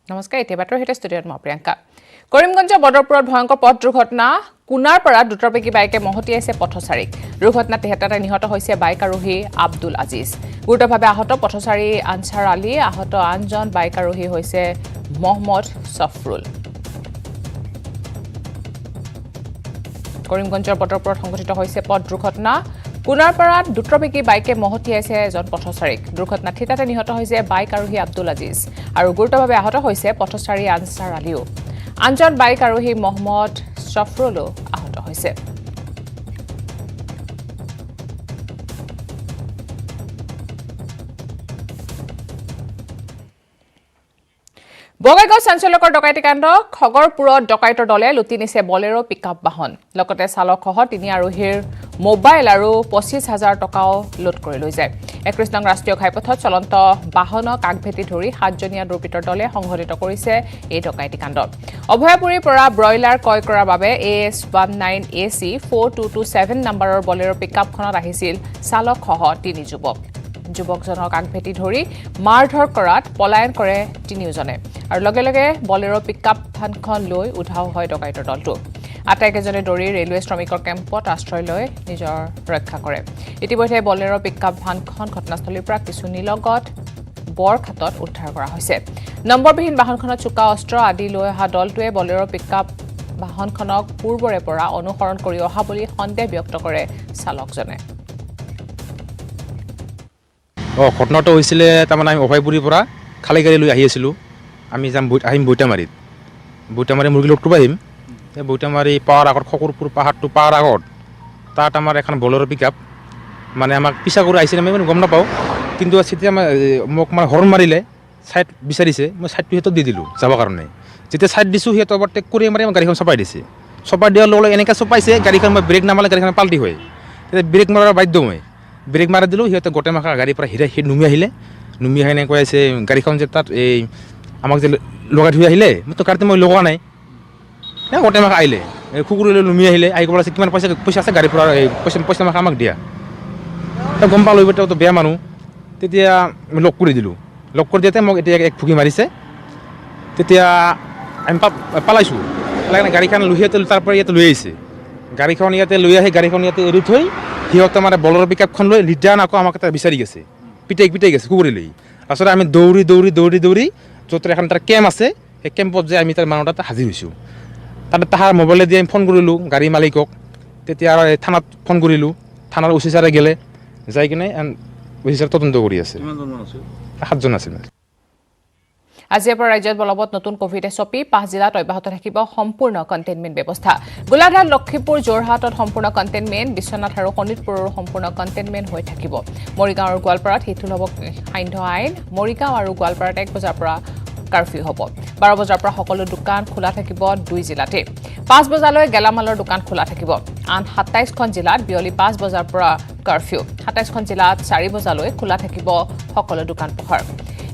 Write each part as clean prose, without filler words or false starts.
নমস্কাৰ, এতিয়া বাতৰ হেতে ষ্টুডিঅ'ত মই প্ৰিয়ংকা। কৰিমগঞ্জ বদৰপুৰত ভয়ংকৰ পথ দুৰ্ঘটনা। কুনাৰ পৰা দ্ৰুতবেগী বাইকে মহতিয়াইছে পথচাৰীক। দুৰ্ঘটনাত হেতাতে নিহত হৈছে বাইক আৰোহী আব্দুল আজিজ। গুৰুতৰভাৱে আহত পথচাৰী আনছাৰ আলী। আহত আনজন বাইক আৰোহী হৈছে মহম্মদ ছফৰুল। কৰিমগঞ্জৰ বদৰপুৰত সংঘটিত হৈছে পথ দুৰ্ঘটনা। কুনাৰ পৰা দ্ৰুতবেগী বাইকে মহতিয়াইছে এজন পথচাৰীক। দুৰ্ঘটনাত থিতাতে নিহত হৈছে বাইক আৰোহী আব্দুল আজিজ আৰু গুৰুতৰভাৱে আহত হৈছে পথচাৰী আনছাৰ আলীও। আনজন বাইক আৰোহী মহম্মদ ছফৰুলো আহত হৈছে। বঙাইগাঁও চাঞ্চল্যকৰ ডকাইতি কাণ্ড। খগৰপুৰত ডকাইতৰ দলে লুটি নিছে বলেৰো পিকআপ বাহন। লগতে চালকসহ ৩ আৰোহীৰ মোবাইল আৰু ২৫,০০০ টকাও লুট কৰি লৈ যায়। ৩১ নং ৰাষ্ট্ৰীয় ঘাইপথত চলন্ত বাহনক আগভেটি ধৰি ৭জনীয়া দুৰ্বৃত্তৰ দলে সংঘটিত কৰিছে এই ডকাইতি কাণ্ড। অভয়াপুৰীৰ পৰা ব্ৰইলাৰ ক্ৰয় কৰাৰ বাবে AS19AC 4227 নম্বৰৰ বলেৰো পিকআপখনত আহিছিল চালকসহ ৩ যুৱক। যুৱকজনক আগভেটি ধৰি মাৰধৰ কৰাত পলায়ন কৰে তিনিওজনে আৰু লগে লগে বলেৰো পিকআপ ভানখন লৈ উধাও হয় ডকাইতৰ দলটো। আটাইকেইজনে দৌৰি ৰেলৱে শ্ৰমিকৰ কেম্পত আশ্ৰয় লৈ নিজৰ ৰক্ষা কৰে। ইতিমধ্যে বলেৰো পিকআপ ভানখন ঘটনাস্থলীৰ পৰা কিছু নিলগত বৰখাটত উদ্ধাৰ কৰা হৈছে। নম্বৰবিহীন বাহনখনত চোকা অস্ত্ৰ আদি লৈ অহা দলটোৱে বলেৰো পিকআপ বাহনখনক পূৰ্বৰে পৰা অনুসৰণ কৰি অহা বুলি সন্দেহ ব্যক্ত কৰে চালকজনে। ঘটনাটো হৈছিলে তাৰমানে আমি অভয়পুৰীৰ পৰা খালী গাড়ী লৈ আহি আছিলোঁ। আমি আহিম বৈতামাৰীত মুৰ্গী লোডটো আহিম। বৈতামাৰী পাৱাৰ আগত খকুৰপুৰ পাহাৰটো পাৱাৰ আগত তাত আমাৰ এখন বলেৰো পিকআপ মানে আমাক পিছা কৰি আহিছিলে। আমি মানে গম নাপাওঁ, কিন্তু তেতিয়া মোক মানে হৰ্ণ মাৰিলে, ছাইড বিচাৰিছে। মই ছাইডটো সিহঁতক দি দিলোঁ যাবৰ কাৰণে। যেতিয়া ছাইড দিছোঁ সিহঁতৰ ওভাৰটেক কৰি মাৰি আমাৰ গাড়ীখন চপাই দিছে। চপাই দিয়াৰ লগে লগে এনেকৈ চপাইছে গাড়ীখন মই ব্ৰেক নামাৰিলে গাড়ীখন পাল্টি হয়। তেতিয়া ব্ৰেক মাৰাৰ বাধ্য মই ব্ৰেক মাৰি দিলোঁ। সিহঁতে গোটেই মাখা গাড়ীৰ পৰা নুমি আহিলে। নুমি আহি এনেকৈ আছে গাড়ীখন যে তাত এই আমাক যে লগাই থৈ আহিলে। মোৰতো গাড়ীতে মই লগোৱা নাই। গোটেই মাখা আহিলে কুকুৰলৈ নুমি আহিলে। আহি ক'ব কিমান পইচা আছে গাড়ীৰ পৰা পইচা মাখা আমাক দিয়া। গম পালোঁ এইবাৰতো বেয়া মানুহ। তেতিয়া লগ কৰি দিলোঁ। লগ কৰি দিয়াতে মোক এতিয়া এক ফুকি মাৰিছে। তেতিয়া আমি পালাইছোঁ। গাড়ীখন সিহঁতে তাৰ পৰা ইয়াতে লৈ আহিছে। গাড়ীখন ইয়াতে লৈ আহি গাড়ীখন ইয়াতে এৰি থৈ সিহঁতে মানে বলেৰো পিকআপখন লৈ ৰিটাৰ্ণ আকৌ আমাক এটা বিচাৰি গৈছে। পিটাই গৈছে কুকুৰি লৈ। তাৰপিছত আমি দৌৰি য'ত এখন তাৰ কেম্প আছে সেই কেম্পত যে আমি তাৰ মানুহ তাত হাজিৰ হৈছোঁ। তাতে তাহাৰ মোবাইলেদি আমি ফোন কৰিলোঁ গাড়ী মালিকক। তেতিয়া আৰু থানাত ফোন কৰিলোঁ। থানাৰ OC ছাৰে গ'লে যাই কিনে OC ছাৰে তদন্ত কৰি আছে। 7জন আছিল। আজিৰ পৰা ৰাজ্যত বলবৎ নতুন কভিড SOP 5 জিলাত অব্যাহত থাকিব সম্পূৰ্ণ কণ্টেইনমেণ্ট ব্যৱস্থা। গোলাঘাট, লক্ষীপুৰ, যোৰহাটত সম্পূৰ্ণ কণ্টেইনমেণ্ট, বিশ্বনাথ আৰু শোণিতপুৰৰ সম্পূৰ্ণ কণ্টেইনমেণ্ট হৈ থাকিব। মৰিগাঁও আৰু গোৱালপাৰাত শিথিল হ'ব সান্ধ্য আইন। মৰিগাঁও আৰু গোৱালপাৰাত 1 বজাৰ পৰা কাৰফিউ হ'ব। 12 বজাৰ পৰা সকলো দোকান খোলা থাকিব 2 জিলাতে। 5 বজালৈ গেলামালৰ দোকান খোলা থাকিব। আন 27খন জিলাত বিয়লি 5 বজাৰ পৰা কাৰফিউ। 27খন জিলাত 4 বজালৈ খোলা থাকিব সকলো দোকান পোহাৰ।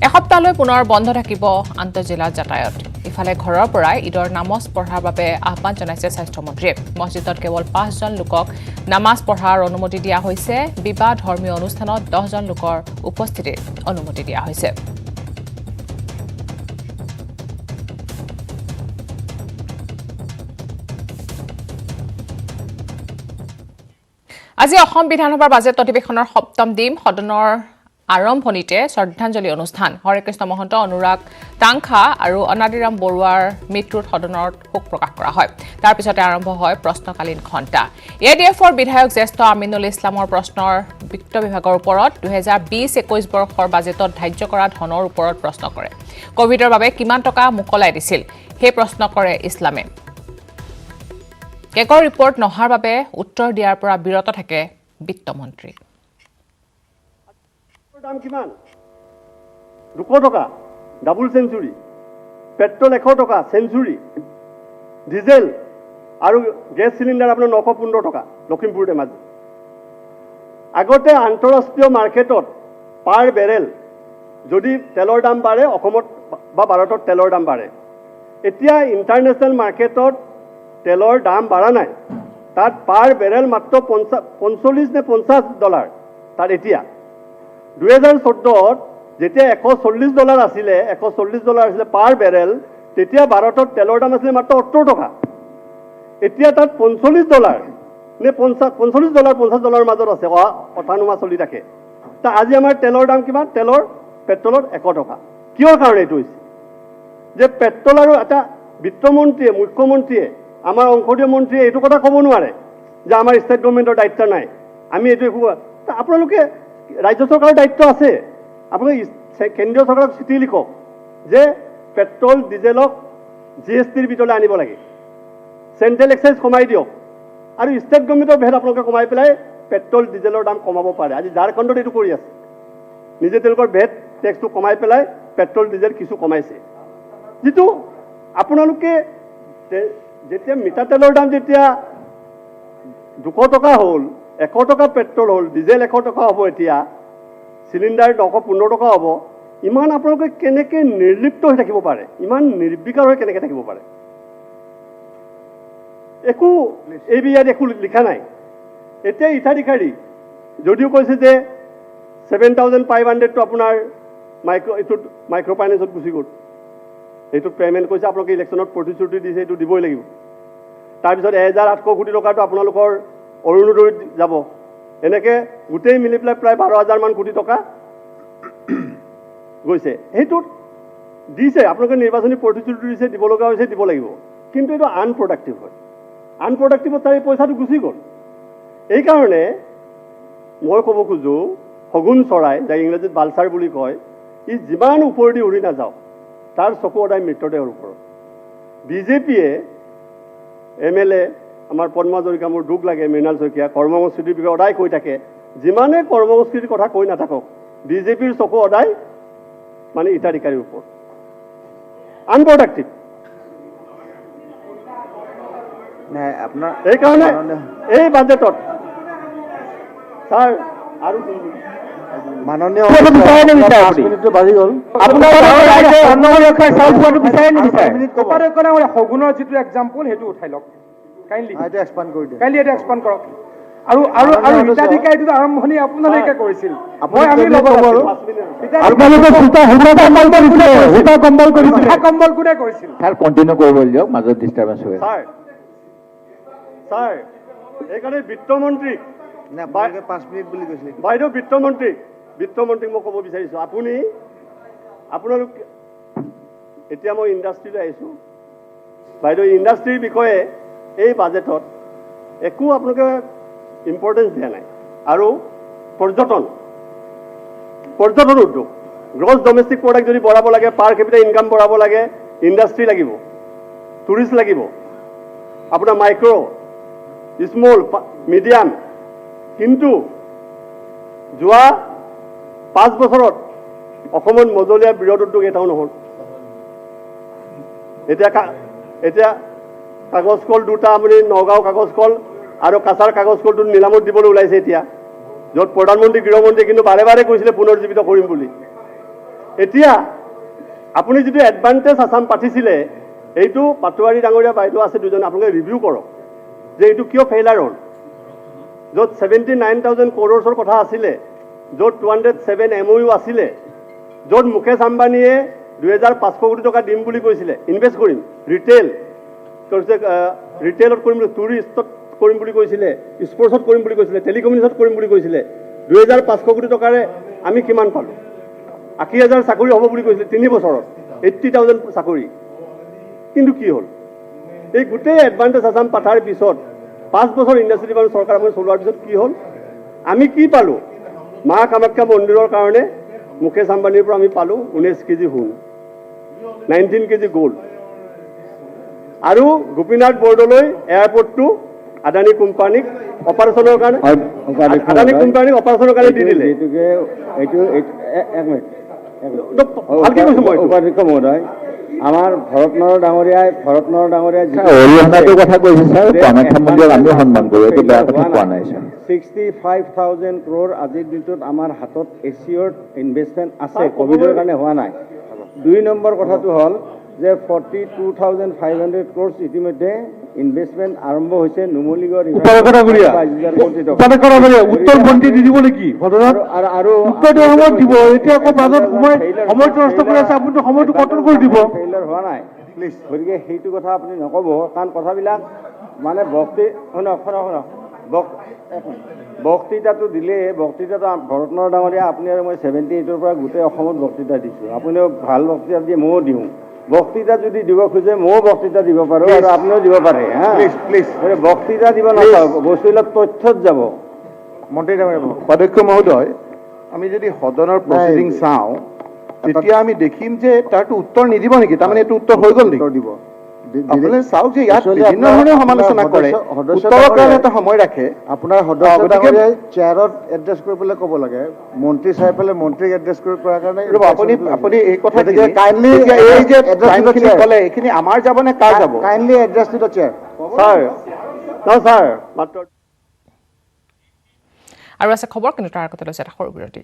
এসপ্তাহলৈ পুনৰ বন্ধ থাকিব আন্তঃজিলা যাতায়াত। ইফালে ঘৰৰ পৰাই ঈদৰ নামাজ পঢ়াৰ বাবে আহ্বান জনাইছে স্বাস্থ্যমন্ত্ৰীয়ে। মছজিদত কেৱল 5জন লোকক নামাজ পঢ়াৰ অনুমতি দিয়া হৈছে। বিবাহ ধৰ্মীয় অনুষ্ঠানত 10জন লোকৰ উপস্থিতিৰ অনুমতি দিয়া হৈছে। আজি অসম বিধানসভাৰ বাজেট অধিৱেশনৰ 7ম দিন। সদনৰ আৰম্ভণিতে শ্ৰদ্ধাঞ্জলি অনুষ্ঠান। হৰেকৃষ্ণ মহন্ত, অনুৰাগ টাংখা আৰু অনাদিৰাম বৰুৱাৰ মৃত্যুত সদনত শোক প্ৰকাশ কৰা হয়। তাৰ পিছতে আৰম্ভ হয় প্ৰশ্নকালীন ঘণ্টা। ADFৰ বিধায়ক জ্যেষ্ঠ আমিনুল ইছলামৰ প্ৰশ্নৰ বিত্ত বিভাগৰ ওপৰত 2020-21 বৰ্ষৰ বাজেটত ধাৰ্য কৰা ধনৰ ওপৰত প্ৰশ্ন কৰে। কভিডৰ বাবে কিমান টকা মোকলাই দিছিল সেই প্ৰশ্ন কৰে ইছলামে। কেগৰ ৰিপৰ্ট নহাৰ বাবে উত্তৰ দিয়াৰ পৰা বিৰত থাকে বিত্তমন্ত্ৰী। দাম কিমান? 200 টকা ডাবল সেঞ্চুৰী, পেট্ৰল 100 টকা সেঞ্চুৰী, ডিজেল আৰু গেছ চিলিণ্ডাৰ আপোনাৰ 915 টকা লখিমপুৰ ধেমাজি। আগতে আন্তঃৰাষ্ট্ৰীয় মাৰ্কেটত পাৰ বেৰেল যদি তেলৰ দাম বাঢ়ে, অসমত বা ভাৰতত তেলৰ দাম বাঢ়ে। এতিয়া ইণ্টাৰনেশ্যনেল মাৰ্কেটত তেলৰ দাম বাঢ়া নাই। তাত পাৰ বেৰেল মাত্ৰ 45 নে $50 তাত এতিয়া 2014 যেতিয়া $140 আছিলে $140 আছিলে পাৰ বেৰেল, তেতিয়া ভাৰতত তেলৰ দাম আছিলে মাত্ৰ 70 টকা। এতিয়া তাত $45 নে $50 মাজত আছে, অঠানুমা চলি থাকে। তা আজি আমাৰ তেলৰ দাম কিমান? পেট্ৰলৰ 100 টকা। কিহৰ কাৰণে এইটো হৈছে? যে পেট্ৰল আৰু এটা বিত্তমন্ত্ৰীয়ে, মুখ্যমন্ত্ৰীয়ে, আমাৰ সংসদীয় মন্ত্ৰীয়ে এইটো কথা ক'ব নোৱাৰে যে আমাৰ ষ্টেট গভৰ্ণমেণ্টৰ দায়িত্ব নাই, আমি এইটো একো। আপোনালোকে ৰাজ্য চৰকাৰৰ দায়িত্ব আছে, আপোনালোকে কেন্দ্ৰীয় চৰকাৰক চিঠি লিখক যে পেট্ৰল ডিজেলক GSTৰ ভিতৰলৈ আনিব লাগে, চেণ্ট্ৰেল এক্সাইজ কমাই দিয়ক, আৰু ষ্টেট গভৰ্ণমেণ্টৰ ভেট আপোনালোকে কমাই পেলাই পেট্ৰল ডিজেলৰ দাম কমাব পাৰে। আজি ঝাৰখণ্ডত এইটো কৰি আছে, নিজে তেওঁলোকৰ ভেট টেক্সটো কমাই পেলাই পেট্ৰল ডিজেল কিছু কমাইছে। যিটো আপোনালোকে যেতিয়া মিঠাতেলৰ দাম যেতিয়া 200 টকা হ'ল, 100 টকা পেট্ৰল হ'ল, ডিজেল 100 টকা হ'ব, এতিয়া চিলিণ্ডাৰ 915 টকা হ'ব, ইমান আপোনালোকে কেনেকৈ নিৰ্লিপ্ত হৈ থাকিব পাৰে? ইমান নিৰ্বিকাৰ হৈ কেনেকৈ থাকিব পাৰে? একো এই বিয়াত একো লিখা নাই। এতিয়া ইঠাধিকাৰী যদিও কৈছে যে 7,500টো আপোনাৰ মাইক্ৰ' ফাইনেন্সত গুচি গ'ল, এইটো পে'মেণ্ট কৈছে, আপোনালোকে ইলেকশ্যনত প্ৰতিশ্ৰুতি দিছে, এইটো দিবই লাগিব। তাৰপিছত 1,800 কোটি টকাটো আপোনালোকৰ অৰুণোদয়ত যাব। এনেকৈ গোটেই মিলি পেলাই প্ৰায় 12,000 মান কোটি টকা গৈছে। সেইটোত দিছে, আপোনালোকে নিৰ্বাচনী প্ৰতিশ্ৰুতি দিছে, দিব লগা হৈছে, দিব লাগিব। কিন্তু এইটো আনপ্ৰডাক্টিভ হয়। আনপ্ৰডাক্টিভত তাৰ এই পইচাটো গুচি গ'ল। এইকাৰণে মই ক'ব খোজোঁ, শগুন চৰাই, যাক ইংৰাজীত বালচাৰ বুলি কয়, ই যিমান ওপৰেদি উৰি নাযাওক, তাৰ চকু সদায় মৃতদেহৰ ওপৰত। বিজেপিয়ে MLA আমাৰ পদ্ম হাজৰিকা, মোৰ দুখ লাগে, মৃণাল শইকীয়া, কৰ্মসংস্কৃতিৰ বিষয়ে সদায় কৈ থাকে। যিমানে কৰ্মসংস্কৃতিৰ কথা কৈ নাথাকক, বিজেপিৰ চকু সদায় মানে ইটাধিকাৰীৰ ওপৰত। আনপ্ৰডাক্টিভ। এইকাৰণে এই বাজেটত ছাৰ আৰু মাননীয় শগুনৰ যিটো এক্সাম্পল সেইটো উঠাই লওক, কাইণ্ডলি এক্সপাণ্ড কৰি দিয়ক। কাইণ্ডলি এইটো এক্সপাণ্ড কৰক। আৰু হিতাধিকাৰীটো আৰম্ভণি আপোনালোকে কৰিছিল, কম্বল কোনে কৰিছিল? কণ্টিনিউ কৰিব দিয়ক, মাজত ডিষ্টাৰ্বেঞ্চ হৈ আছে। ছাৰ এইকাৰণে বিত্তমন্ত্ৰীক 5 মিনিট বুলি কৈছিলে। বাইদেউ বিত্তমন্ত্ৰীক মই ক'ব বিচাৰিছোঁ, আপোনালোক এতিয়া মই ইণ্ডাষ্ট্ৰীলৈ আহিছোঁ। বাইদেউ ইণ্ডাষ্ট্ৰীৰ বিষয়ে এই বাজেটত একো আপোনালোকে ইম্পৰ্টেঞ্চ দিয়া নাই। আৰু পৰ্যটন উদ্যোগ, গ্ৰছ ডমেষ্টিক প্ৰডাক্ট যদি বঢ়াব লাগে, পাৰ কেপিটেল ইনকাম বঢ়াব লাগে, ইণ্ডাষ্ট্ৰী লাগিব, টুৰিষ্ট লাগিব, আপোনাৰ মাইক্ৰ', স্মল, মিডিয়াম। কিন্তু যোৱা 5 বছৰত অসমত মজলীয়া বৃহৎ উদ্যোগ এটাও নহ'ল। এতিয়া কাগজ কল দুটা, আপুনি নগাঁও কাগজ কল আৰু কাছাৰ কাগজ কলটো নিলামত দিবলৈ ওলাইছে এতিয়া, য'ত প্ৰধানমন্ত্ৰী, গৃহমন্ত্ৰীয়ে কিন্তু বাৰে বাৰে কৈছিলে পুনৰুজ্জীৱিত কৰিম বুলি। এতিয়া আপুনি যিটো এডভান্টেজ আছাম পাতিছিলে, এইটো পাটোৱাৰী ডাঙৰীয়া বাইদেউ আছে দুজন, আপোনালোকে ৰিভিউ কৰক যে এইটো কিয় ফেইলাৰ হ'ল। য'ত 79,000 crores কথা আছিলে, য'ত 207 MOU আছিলে, য'ত মুকেশ আম্বানীয়ে 2,500 কোটি টকা দিম বুলি কৈছিলে, ইনভেষ্ট কৰিম, ৰিটেইলত কৰিম, টুৰিষ্টত কৰিম বুলি কৈছিলে, স্পৰ্টছত কৰিম বুলি কৈছিলে, টেলিকমিউনিকেশ্যনত কৰিম বুলি কৈছিলে। 2,500 কোটি টকাৰে আমি কিমান পালোঁ? 80,000 চাকৰি হ'ব বুলি কৈছিলে 3 বছৰত, 80,000 চাকৰি। কিন্তু কি হ'ল? এই গোটেই এডভান্টেজ আছাম পাতাৰ পিছত 5 বছৰ ইণ্ডাষ্ট্ৰী ডিপাৰ্টমেণ্ট চৰকাৰখন চলোৱাৰ পিছত কি হ'ল? আমি কি পালোঁ? মা কামাখ্যা মন্দিৰৰ কাৰণে মুকেশ আম্বানীৰ পৰা আমি পালোঁ 19 কেজি সোণ, 19 কেজি গ'ল্ড। আৰু গোপীনাথ বৰদলৈ এয়াৰপৰ্টটো আদানী কোম্পানীক অপাৰেশ্যনৰ কাৰণে দি দিলে। ভালকে কৈছোঁ মই, উপাধ্যক্ষ মহোদয়, আমাৰ ভৰতনৰ ডাঙৰীয়াই অৰিহণাটোৰ কথা কৈছে ছাৰ, কামাখ্যা মন্দিৰক আমিও সন্মান কৰোঁ, এইটো বেয়া কথা কোৱা নাই ছাৰ। 65,000 crore আজিৰ দিনটোত আমাৰ হাতত এছিয়ৰ্ড ইনভেষ্টমেণ্ট আছে, ক'ভিডৰ কাৰণে হোৱা নাই। 2 নম্বৰ কথাটো হ'ল যে 42,500 crores ইতিমধ্যে ইনভেষ্টমেণ্ট আৰম্ভ হৈছে নুমলীগড় উপাদকতাগুৰিয়া 22,000 কোটি টকা উপাদকতাগুৰিয়া উত্তৰ মন্ত্ৰী দি দিব নেকি সদনত আৰু উত্তৰটো সময়ত দিব এতিয়া আকৌ মাজত সময়টো নষ্ট কৰি আছে আপুনি সময়টো কণ্ট্ৰল কৰি দিব ফেইলাৰ হোৱা নাই প্লিজ গতিকে সেইটো কথা আপুনি নক'ব কাৰণ কথাবিলাক মানে বক্তৃতাটো দিলে বক্তৃতাটো ভৰতনৰ ডাঙৰীয়া আপুনি আৰু মই 78ৰ পৰা গোটেই অসমত বক্তৃতা দিছোঁ আপুনিও ভাল বক্তৃতা দিয়ে ময়ো দিওঁ বক্তৃতা যদি দিব খোজে ময়ো বক্তৃতা দিব পাৰোঁ আৰু আপুনিও দিব পাৰে হা প্লিজ বক্তৃতা দিব নাপাব বস্তুবিলাক তথ্যত যাব মন্ত্ৰী ডাঙৰীয়া উপাধ্যক্ষ মহোদয় আমি যদি সদনৰ প্ৰচিডিং চাওঁ তেতিয়া আমি দেখিম যে তাৰটো উত্তৰ নিদিব নেকি তাৰমানে এইটো উত্তৰ হৈ গ'ল নেকি দিব আপুনি চাওক যে ইয়াত বিভিন্ন ধৰণে সমালোচনা কৰে উত্তৰৰ কাৰণে এটা সময় ৰাখে আপোনাৰ সদস্য চেয়াৰত এড্ৰেছ কৰিবলৈ ক'ব লাগে মন্ত্ৰী চাই পেলাই মন্ত্ৰীক এড্ৰেছ কৰাৰ কাৰণে আপুনি এই কথা কাইণ্ডলি এই যে টাইমখিনি ক'লে এইখিনি আমাৰ যাব নে কাৰ যাব kindly address to the chair sir মাত্ৰ আৰু আছে খবৰ কিন্তু তাৰ আগতে লৈছে এটা সৰু বিৰতি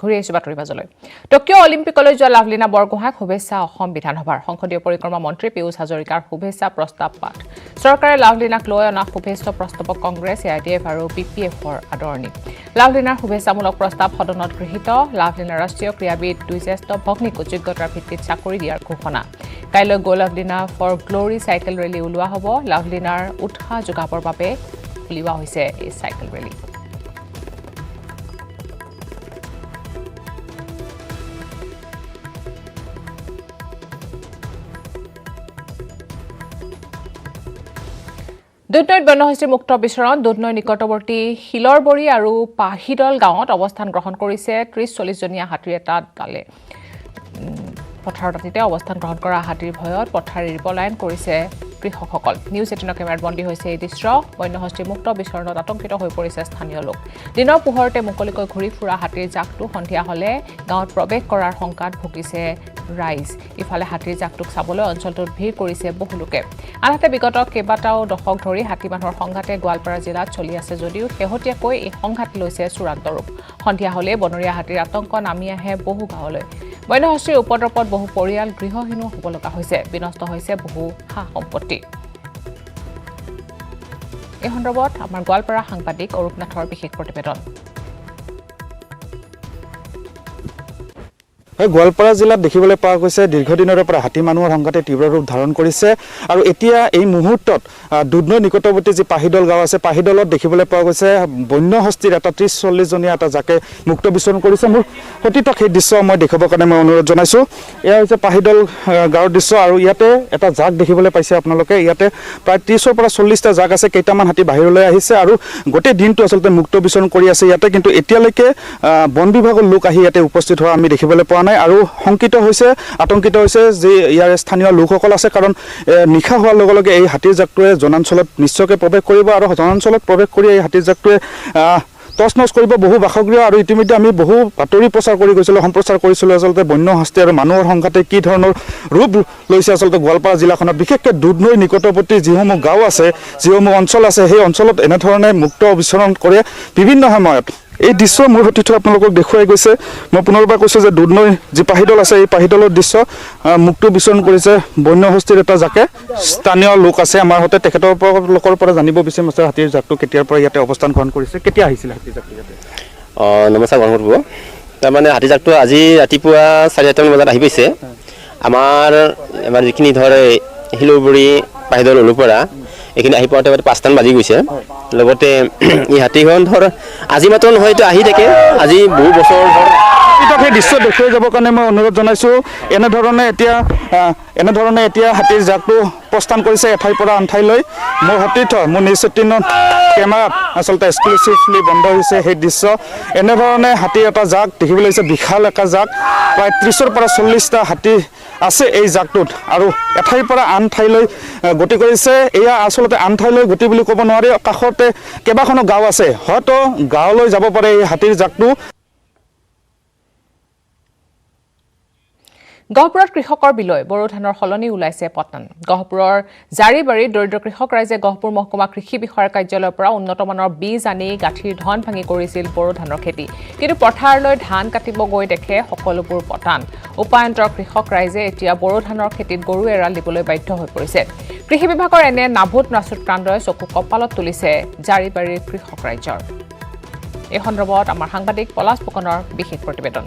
ঘূৰি আহিছোঁ বাতৰি মাজলৈ টকিঅ' অলিম্পিকলৈ যোৱা লাভলীনা বৰগোহাঁইক শুভেচ্ছা অসম বিধানসভাৰ সংসদীয় পৰিক্ৰমা মন্ত্ৰী পীয়ুষ হাজৰিকাৰ শুভেচ্ছা প্ৰস্তাৱ পাঠ চৰকাৰে লাভলীনাক লৈ অনা শুভেচ্ছা প্ৰস্তাৱক কংগ্ৰেছ এআইডিএফ আৰু পিপিএফৰ আদৰণি লাভলীনাৰ শুভেচ্ছামূলক প্ৰস্তাৱ সদনত গৃহীত লাভলীনা ৰাষ্ট্ৰীয় ক্ৰীড়াবিদ দুই জ্যেষ্ঠ ভগ্নীক যোগ্যতাৰ ভিত্তিত চাকৰি দিয়াৰ ঘোষণা কাইলৈ go Lovlina for glory cycle rally ওলোৱা হ'ব লাভলীনাৰ উৎসাহ যোগাবৰ বাবে উলিওৱা হৈছে এই চাইকেল ৰেলী দুধনৈত বন্যহস্তীৰ মুক্ত বিচৰণ দুধনৈ নিকটৱৰ্তী শিলৰবৰী আৰু পাহিদল গাঁৱত অৱস্থান গ্ৰহণ কৰিছে 30-40 জনীয়া হাতীৰ এটা দলে পথাৰৰ দাঁতিতে অৱস্থান গ্ৰহণ কৰা হাতীৰ ভয়ত পথাৰ এৰি পলায়ন কৰিছে কৃষকসকল নিউজ 18 কেমেৰাত বন্দী হৈছে এই দৃশ্য বন্যহস্তীৰ মুক্ত বিচৰণত আতংকিত হৈ পৰিছে স্থানীয় লোক দিনৰ পোহৰতে মুকলিকৈ ঘূৰি ফুৰা হাতীৰ জাকটো সন্ধিয়া হ'লে গাঁৱত প্ৰৱেশ কৰাৰ শংকাত ভুগিছে ৰাইজ ইফালে হাতীৰ জাকটোক চাবলৈ অঞ্চলটোত ভিৰ কৰিছে বহু লোকে আনহাতে বিগত কেইবাটাও দশক ধৰি হাতী মানুহৰ সংঘাতে গোৱালপাৰা জিলাত চলি আছে যদিও শেহতীয়াকৈ এই সংঘাত লৈছে চূড়ান্ত ৰূপ সন্ধিয়া হ'লে বনৰীয়া হাতীৰ আতংক নামি আহে বহু গাঁৱলৈ বন্যহস্তীৰ উপদ্ৰৱত বহু পৰিয়াল গৃহহীনো হ'ব লগা হৈছে বিনষ্ট হৈছে বহু সা সম্পত্তি এই সন্দৰ্ভত আমাৰ গোৱালপাৰা সাংবাদিক অৰূপ নাথৰ বিশেষ প্ৰতিবেদন গোৱালপাৰা জিলাত দেখিবলৈ পোৱা গৈছে দীৰ্ঘদিনৰ পৰা হাতী মানুহৰ সংঘাতে তীব্ৰ ৰূপ ধাৰণ কৰিছে আৰু এতিয়া এই মুহূৰ্তত দুধনৈ নিকটৱৰ্তী যি পাহিদল গাঁও আছে পাহিদলত দেখিবলৈ পোৱা গৈছে বন্যহস্তীৰ এটা 30-40 জনীয়া এটা জাকে মুক্ত বিচৰণ কৰিছে মোৰ সতীতক সেই দৃশ্য মই দেখাবৰ কাৰণে মই অনুৰোধ জনাইছোঁ এয়া হৈছে পাহিদল গাঁৱৰ দৃশ্য আৰু ইয়াতে এটা জাক দেখিবলৈ পাইছে আপোনালোকে ইয়াতে প্ৰায় 30-ৰ পৰা 40টা জাক আছে কেইটামান হাতী বাহিৰলৈ আহিছে আৰু গোটেই দিনটো আচলতে মুক্ত বিচৰণ কৰি আছে ইয়াতে কিন্তু এতিয়ালৈকে বন বিভাগৰ লোক আহি ইয়াতে উপস্থিত হোৱা আমি দেখিবলৈ পোৱা নাই আৰু শংকিত হৈছে আতংকিত হৈছে যে ইয়াৰ স্থানীয় লোকসকল আছে কাৰণ নিশা হোৱাৰ লগে লগে এই হাতীৰ জাকটোৱে জনাঞ্চলত নিশ্চয়কৈ প্ৰৱেশ কৰিব আৰু জনাঞ্চলত প্ৰৱেশ কৰি এই হাতীৰ জাকটোৱে তছনছ কৰিব বহু বাসগৃহ আৰু ইতিমধ্যে আমি বহু বাতৰি সম্প্ৰচাৰ কৰিছিলোঁ আচলতে বন্যহস্তী আৰু মানুহৰ সংঘাতে কি ধৰণৰ ৰূপ লৈছে আচলতে গোৱালপাৰা জিলাখনত বিশেষকৈ দুধনৈ নিকটৱৰ্তী যিসমূহ গাঁও আছে যিসমূহ অঞ্চল আছে সেই অঞ্চলত এনেধৰণে মুক্ত বিচৰণ কৰে বিভিন্ন সময়ত এই দৃশ্য মোৰ সতীৰ্থ আপোনালোকক দেখুৱাই গৈছে মই পুনৰবাৰ কৈছোঁ যে দুধনৈ যি পাহিদল আছে এই পাহিদলৰ দৃশ্য মুক্ত বিচৰণ কৰিছে বন্যহস্তীৰ এটা জাকে স্থানীয় লোক আছে আমাৰ সৈতে তেখেতৰ লোকৰ পৰা জানিব বিচাৰিম আছে হাতীৰ জাকটো কেতিয়াৰ পৰা ইয়াতে অৱস্থান গ্ৰহণ কৰিছে কেতিয়া আহিছিলে হাতীৰ জাকটো ইয়াতে নমস্কাৰ গ্ৰহণ কৰিব তাৰমানে হাতী জাকটো আজি ৰাতিপুৱা 4:30 বজাত আহি পাইছে আমাৰ যিখিনি ধৰ শিলৰবৰী পাহিদল ওলোপৰা এইখিনি আহি পাওঁতে 5টামান বাজি গৈছে লগতে এই হাতীখন ধৰ আজি মাত্ৰ নহয় এইটো আহি থাকে আজি বহু বছৰ ধৰ সেই দৃশ্য দেখুৱাই যাবৰ কাৰণে মই অনুৰোধ জনাইছোঁ এনেধৰণে এতিয়া হাতীৰ জাকটো প্ৰস্থান কৰিছে এঠাইৰ পৰা আন ঠাইলৈ মোৰ সতীৰ্থ মোৰ নিউজ 18 কেমেৰাত আচলতে এক্সক্লুচিভলি বন্ধ হৈছে সেই দৃশ্য এনেধৰণে হাতীৰ এটা জাক দেখিবলৈ হৈছে বিশাল এটা জাক প্ৰায় 30-ৰ পৰা 40টা হাতী আছে এই জাকটোত আৰু এঠাইৰ পৰা আন ঠাইলৈ গতি কৰিছে এয়া আচলতে আন ঠাইলৈ গতি বুলি ক'ব নোৱাৰি কাষতে কেইবাখনো গাঁও আছে হয়তো গাঁৱলৈ যাব পাৰে এই হাতীৰ জাকটো গহপুৰত কৃষকৰ বিলৈ বড়ো ধানৰ সলনি ওলাইছে পতান গহপুৰৰ জাৰিবাৰীৰ দৰিদ্ৰ কৃষক ৰাইজে গহপুৰ মহকুমা কৃষি বিষয়াৰ কাৰ্যালয়ৰ পৰা উন্নতমানৰ বীজ আনি গাঁঠিৰ ধন ভাঙি কৰিছিল বড়ো ধানৰ খেতি কিন্তু পথাৰলৈ ধান কাটিব গৈ দেখে সকলোবোৰ পতান উপায়ন্তৰ কৃষক ৰাইজে এতিয়া বড়ো ধানৰ খেতিত গৰু এৰাল দিবলৈ বাধ্য হৈ পৰিছে কৃষি বিভাগৰ এনে নাভূত নাচুত কাণ্ডই চকু কপালত তুলিছে জাৰিবাৰীৰ কৃষক ৰাইজৰ এই সন্দৰ্ভত আমাৰ সাংবাদিক পলাশ ফুকনৰ বিশেষ প্ৰতিবেদন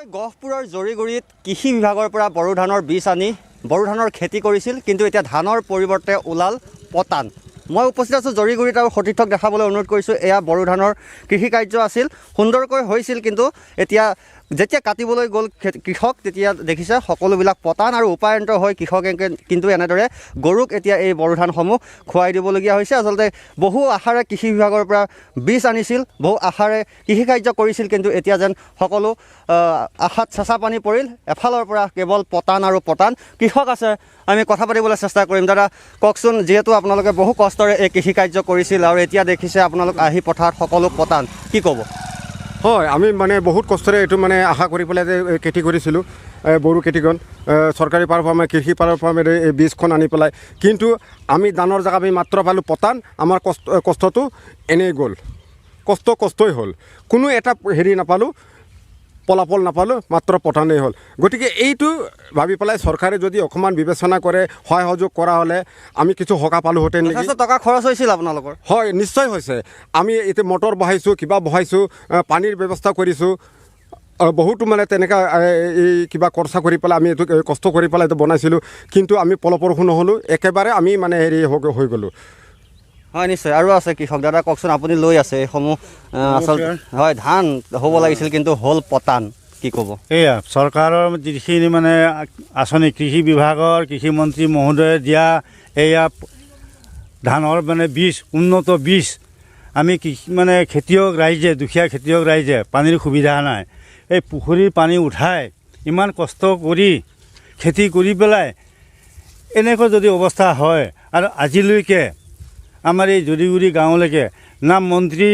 গহপুৰৰ জৰিগুৰিত কৃষি বিভাগৰ পৰা বড়ো ধানৰ বীজ আনি বড়ো ধানৰ খেতি কৰিছিল কিন্তু এতিয়া ধানৰ পৰিৱৰ্তে ওলাল পতান মই উপস্থিত আছোঁ জৰিগুৰিত আৰু সতীৰ্থক দেখাবলৈ অনুৰোধ কৰিছোঁ এয়া বড়ো ধানৰ কৃষি কাৰ্য আছিল সুন্দৰকৈ হৈছিল কিন্তু এতিয়া যেতিয়া কাটিবলৈ গ'ল কৃষক তেতিয়া দেখিছে সকলোবিলাক পতান আৰু উপায়ন্তৰ হৈ কৃষকে কিন্তু এনেদৰে গৰুক এতিয়া এই বড়ো ধানসমূহ খুৱাই দিবলগীয়া হৈছে আচলতে বহু আশাৰে কৃষি বিভাগৰ পৰা বীজ আনিছিল বহু আশাৰে কৃষি কাৰ্য কৰিছিল কিন্তু এতিয়া যেন সকলো আশাত চেঁচা পানী পৰিল এফালৰ পৰা কেৱল পতান আৰু পতান কৃষক আছে আমি কথা পাতিবলৈ চেষ্টা কৰিম দাদা কওকচোন যিহেতু আপোনালোকে বহু কষ্টৰে এই কৃষি কাৰ্য কৰিছিল আৰু এতিয়া দেখিছে আপোনালোক আহি পথাৰত সকলো পতান কি ক'ব হয় আমি মানে বহুত কষ্টৰে এইটো মানে আশা কৰি পেলাই যে খেতি কৰিছিলোঁ বড়ো খেতিখন চৰকাৰী পাৰৰ পৰা কৃষি পাৰৰ পৰা এই বীজখন আনি পেলাই কিন্তু আমি ধানৰ জেগা আমি মাত্ৰ পালোঁ পতান আমাৰ কষ্টটো এনেই গ'ল কষ্টই হ'ল কোনো এটা হেৰি নাপালোঁ ফলাফল নাপালোঁ মাত্ৰ পতানেই হ'ল গতিকে এইটো ভাবি পেলাই চৰকাৰে যদি অকণমান বিবেচনা কৰে সহায় সহযোগ কৰা হ'লে আমি কিছু সকাহ পালোঁহেঁতেন নেকি টকা খৰচ হৈছিল আপোনালোকৰ হয় নিশ্চয় হৈছে আমি এতিয়া মটৰ বহাইছোঁ কিবা বহাইছোঁ পানীৰ ব্যৱস্থা কৰিছোঁ বহুতো মানে তেনেকুৱা এই কিবা খৰচা কৰি পেলাই আমি এইটো কষ্ট কৰি পেলাই এইটো বনাইছিলোঁ কিন্তু আমি ফলপ্ৰসূ নহ'লোঁ একেবাৰে আমি মানে হেৰি হৈ গ'লোঁ হয় নিশ্চয় আৰু আছে কৃষক দাদা কওকচোন আপুনি লৈ আছে এইসমূহ আচলতে হয় ধান হ'ব লাগিছিল কিন্তু হ'ল পতান কি ক'ব এয়া চৰকাৰৰ যিখিনি মানে আঁচনি কৃষি বিভাগৰ কৃষিমন্ত্ৰী মহোদয়ে দিয়া এয়া ধানৰ মানে বীজ উন্নত বীজ আমি মানে খেতিয়ক ৰাইজে দুখীয়া খেতিয়ক ৰাইজে পানীৰ সুবিধা নাই এই পুখুৰীৰ পানী উঠাই ইমান কষ্ট কৰি খেতি কৰি পেলাই এনেকৈ যদি অৱস্থা হয় আৰু আজিলৈকে আমাৰ এই জৰিগুৰি গাঁৱলৈকে না মন্ত্ৰী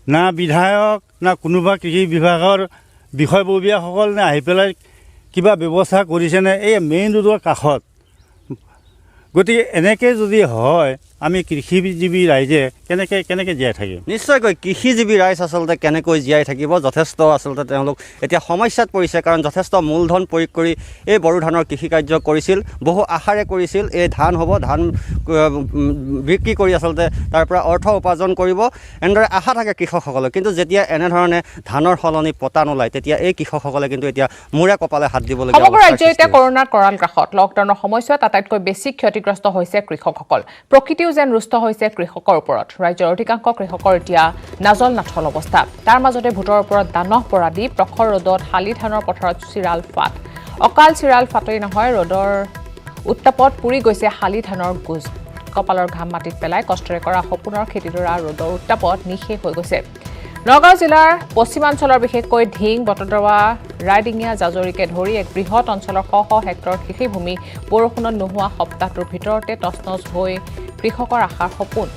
না বিধায়ক না কোনোবা কৃষি বিভাগৰ বিষয়ববীয়াসকল নে আহি পেলাই কিবা ব্যৱস্থা কৰিছেনে এই মেইন ৰোডৰ কাষত গতিকে এনেকৈ যদি হয় আমি কৃষিজীৱী ৰাইজে কেনেকৈ জীয়াই থাকিম নিশ্চয়কৈ কৃষিজীৱী ৰাইজ আচলতে কেনেকৈ জীয়াই থাকিব যথেষ্ট আচলতে তেওঁলোক এতিয়া সমস্যাত পৰিছে কাৰণ যথেষ্ট মূলধন প্ৰয়োগ কৰি এই বড়ো ধানৰ কৃষি কাৰ্য কৰিছিল বহু আশাৰে কৰিছিল এই ধান হ'ব ধান বিক্ৰী কৰি আচলতে তাৰ পৰা অৰ্থ উপাৰ্জন কৰিব এনেদৰে আশা থাকে কৃষকসকলৰ কিন্তু যেতিয়া এনেধৰণে ধানৰ সলনি পতান ওলায় তেতিয়া এই কৃষকসকলে কিন্তু এতিয়া মূৰে কপালে হাত দিবলগীয়া সমগ্ৰ ৰাজ্য এতিয়া কৰোনাৰ কৰাল কাষত লকডাউনৰ সময়ছোৱাত আটাইতকৈ বেছি ক্ষতিগ্ৰস্ত হৈছে কৃষকসকল প্ৰকৃতিও যেন ৰুষ্ট হৈছে কৃষকৰ ওপৰত ৰাজ্যৰ অধিকাংশ কৃষকৰ এতিয়া নাজল নাথল অৱস্থা তাৰ মাজতে ভোটৰ ওপৰত দানহ পৰা দি প্ৰখৰ ৰ'দত শালি ধানৰ পথাৰত চিৰাল ফাট অকাল চিৰাল ফাটেই নহয় ৰ'দৰ উত্তাপত পুৰি গৈছে শালি ধানৰ গোজ কপালৰ ঘাম মাটিত পেলাই কষ্টৰে কৰা সপোনৰ খেতিডৰা ৰ'দৰ উত্তাপত নিশেষ হৈ গৈছে নগাঁও জিলাৰ পশ্চিমাঞ্চলৰ বিশেষকৈ ঢিং বটদ্ৰৱা ৰাইডিঙীয়া জাজৰিকে ধৰি এক বৃহৎ অঞ্চলৰ শ শ হেক্টৰ কৃষিভূমি বৰষুণত নোহোৱা সপ্তাহটোৰ ভিতৰতে তছনছ হৈ কৃষকৰ আশাৰ সপোন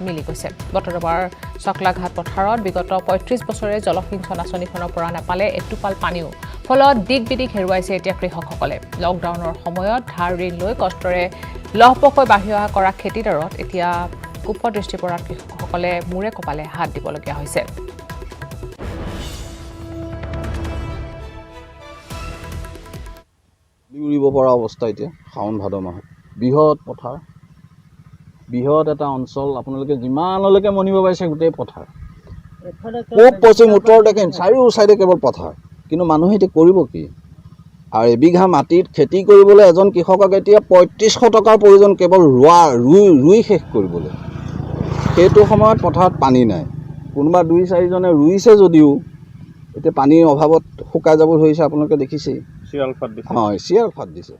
মিলি গৈছে বটদ্ৰৱাৰ চকলাঘাট পথাৰত বিগত ৩৫ বছৰে জলসিঞ্চন আঁচনিখনৰ পৰা নাপালে এটোপাল পানীও ফলত দিক বিদিক হেৰুৱাইছে এতিয়া কৃষকসকলে লকডাউনৰ সময়ত ধাৰ ঋণ লৈ কষ্টৰে লহপহকৈ বাঢ়ি অহা কৰা খেতিডাৰত এতিয়া কুপদৃষ্টি পৰা কৃষকসকলে মূৰে কপালে হাত দিবলগীয়া হৈছে উৰিব পৰা অৱস্থা এতিয়া শাওণ ভাদ মাহত বৃহৎ পথাৰ বৃহৎ এটা অঞ্চল আপোনালোকে যিমানলৈকে মনিব পাৰিছে গোটেই পথাৰ পূব পশ্চিম উত্তৰ দেখেন চাৰিও চাইডে কেৱল পথাৰ কিন্তু মানুহে এতিয়া কৰিব কি আৰু এবিঘা মাটিত খেতি কৰিবলৈ এজন কৃষকক এতিয়া ৩৫০০ টকাৰ প্ৰয়োজন কেৱল ৰুই শেষ কৰিবলৈ সেইটো সময়ত পথাৰত পানী নাই কোনোবা ২-৪জনে ৰুইছে যদিও এতিয়া পানীৰ অভাৱত শুকাই যাব ধৰিছে আপোনালোকে দেখিছেই চিৰাল ফাট দিছে হয় চিৰাল ফাট দিছে